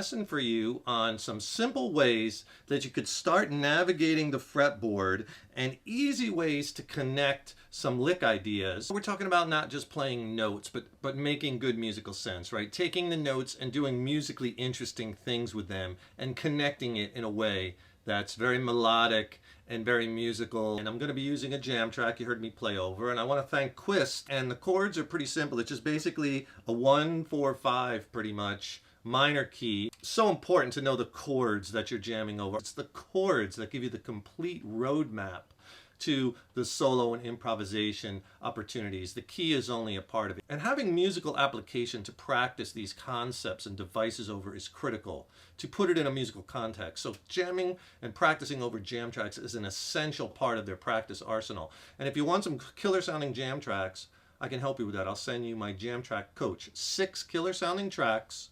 lesson for you on some simple ways that you could start navigating the fretboard and easy ways to connect some lick ideas. We're talking about not just playing notes, but making good musical sense, right? Taking the notes and doing musically interesting things with them and connecting it in a way that's very melodic and very musical. And I'm going to be using a jam track you heard me play over, and I want to thank Quist. And the chords are pretty simple. It's just basically a 1, 4, 5 pretty much minor key. So important to know the chords that you're jamming over. It's the chords that give you the complete roadmap to the solo and improvisation opportunities. The key is only a part of it. And having musical application to practice these concepts and devices over is critical to put it in a musical context. So jamming and practicing over jam tracks is an essential part of their practice arsenal. And if you want some killer sounding jam tracks, I can help you with that. I'll send you my jam track coach. 6 killer sounding tracks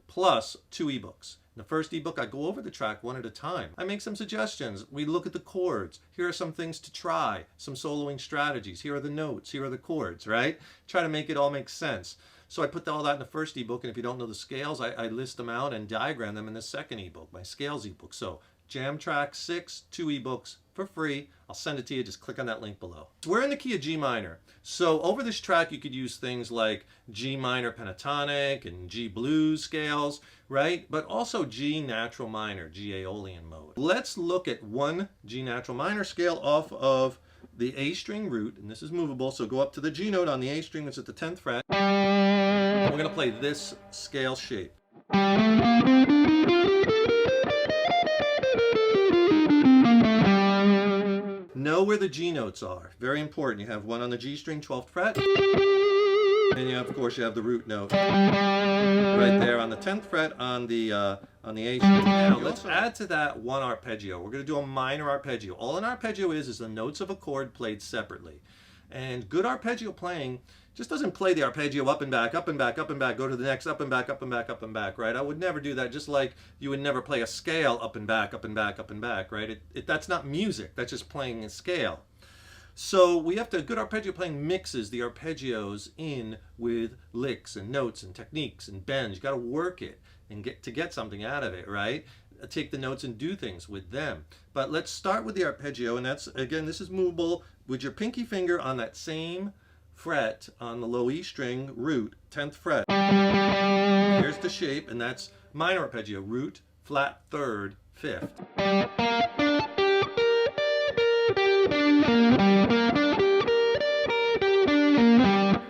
plus 2 ebooks. In the first ebook, I go over the track one at a time. I make some suggestions. We look at the chords. Here are some things to try, some soloing strategies. Here are the notes. Here are the chords, right? Try to make it all make sense. So I put all that in the first ebook, and if you don't know the scales, I list them out and diagram them in the second ebook, my scales ebook. So Jam Track 6, 2 ebooks for free. I'll send it to you. Just click on that link below. We're in the key of G minor. So over this track, you could use things like G minor pentatonic and G blues scales, right? But also G natural minor, G Aeolian mode. Let's look at one G natural minor scale off of the A string root, and this is movable, so go up to the G note on the A string, that's at the 10th fret. And we're going to play this scale shape. Know where the G notes are. Very important. You have one on the G string, 12th fret. And of course, you have the root note right there on the 10th fret on the A string. Now, let's add to that one arpeggio. We're going to do a minor arpeggio. All an arpeggio is the notes of a chord played separately. And good arpeggio playing just doesn't play the arpeggio up and back, up and back, up and back, go to the next, up and back, up and back, up and back, right? I would never do that, just like you would never play a scale up and back, up and back, up and back, right? That's not music, that's just playing a scale. So we have to, good arpeggio playing mixes the arpeggios in with licks and notes and techniques and bends. You got to work it and get something out of it, right? Take the notes and do things with them. But let's start with the arpeggio, and that's, again, this is movable with your pinky finger on that same fret on the low E string root, 10th fret. Here's the shape, and that's minor arpeggio, root, flat, 3rd, 5th.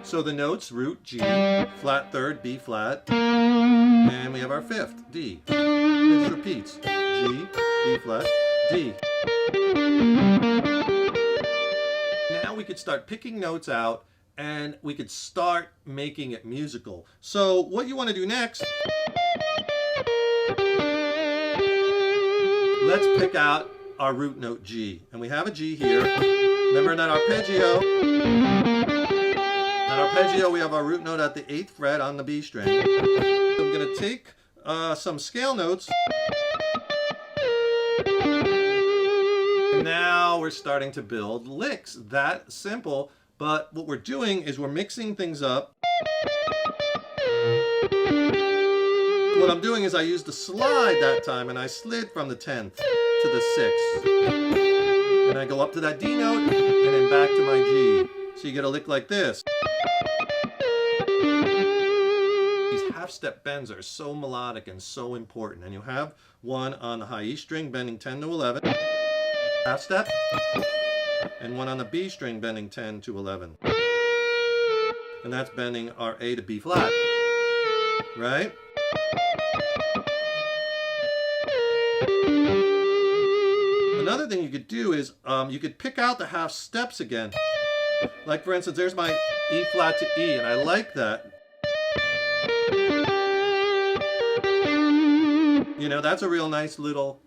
So the notes, root, G, flat 3rd, B flat, and we have our 5th, D. It just repeats, G, B flat, D. Now we could start picking notes out and we could start making it musical. So what you want to do next, let's pick out our root note G. And we have a G here. Remember that arpeggio. That arpeggio, we have our root note at the 8th fret on the B string. So I'm going to take some scale notes. Now we're starting to build licks. That simple. But what we're doing is we're mixing things up. What I'm doing is I used the slide that time, and I slid from the 10th to the 6th. And I go up to that D note, and then back to my G. So you get a lick like this. These half-step bends are so melodic and so important. And you have one on the high E string, bending 10 to 11. Half step. And one on the B string bending 10 to 11. And that's bending our A to B flat, right? Another thing you could do is you could pick out the half steps again. Like for instance, there's my E flat to E, and I like that. You know, that's a real nice little...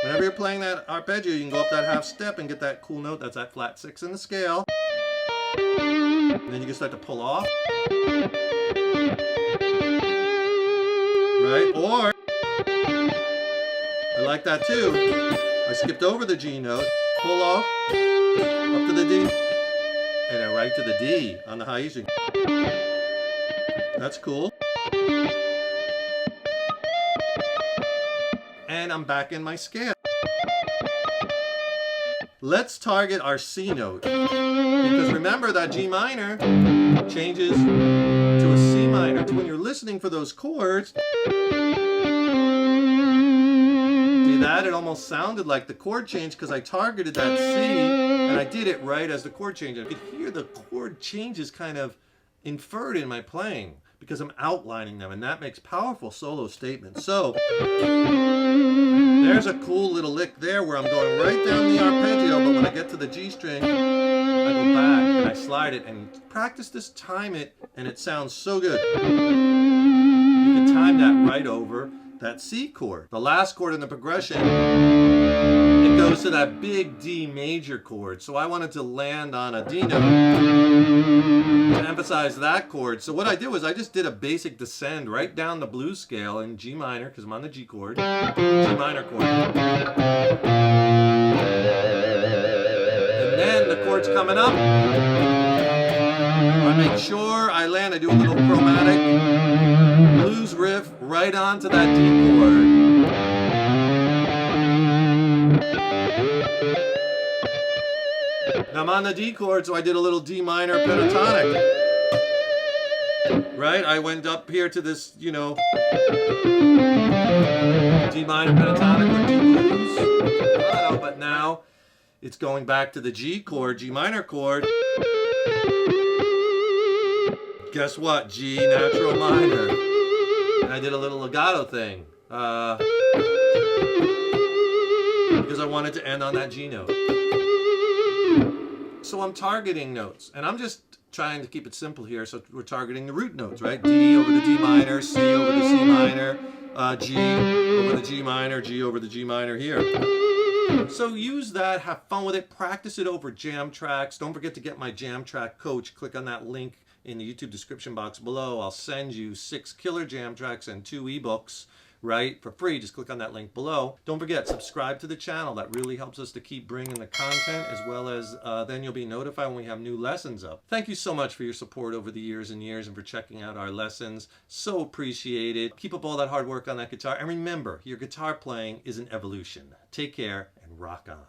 Whenever you're playing that arpeggio, you can go up that half step and get that cool note. That's that flat 6 in the scale. And then you can start to pull off. Right? Or, I like that too. I skipped over the G note, pull off, up to the D, and then right to the D on the high E string. That's cool. and I'm back in my scale. Let's target our C note, because remember that G minor changes to a C minor. When you're listening for those chords, see that? It almost sounded like the chord change because I targeted that C and I did it right as the chord change. I could hear the chord changes kind of inferred in my playing because I'm outlining them, and that makes powerful solo statements. So there's a cool little lick there where I'm going right down the arpeggio, but when I get to the G string, I go back and I slide it, and practice this, time it, and it sounds so good. You can time that right over that C chord. The last chord in the progression, it goes to that big D major chord. So I wanted to land on a D note to emphasize that chord. So what I did was I just did a basic descend right down the blues scale in G minor, because I'm on the G chord, G minor chord. And then the chord's coming up. I make sure I land, I do a little chromatic blues riff right onto that D chord. Now I'm on the D chord, so I did a little D minor pentatonic. Right? I went up here to this, you know, D minor pentatonic or D blues. But now it's going back to the G chord, G minor chord. Guess what? G natural minor. And I did a little legato thing. Because I wanted to end on that G note. So I'm targeting notes. And I'm just trying to keep it simple here. So we're targeting the root notes, right? D over the D minor, C over the C minor, G over the G minor, G over the G minor here. So use that, have fun with it, practice it over jam tracks. Don't forget to get my jam track coach. Click on that link in the YouTube description box below. I'll send you 6 killer jam tracks and 2 ebooks, right, for free. Just click on that link below. Don't forget, subscribe to the channel. That really helps us to keep bringing the content, as well as then you'll be notified when we have new lessons up. Thank you so much for your support over the years and years, and for checking out our lessons. So appreciated. Keep up all that hard work on that guitar. And remember, your guitar playing is an evolution. Take care and rock on.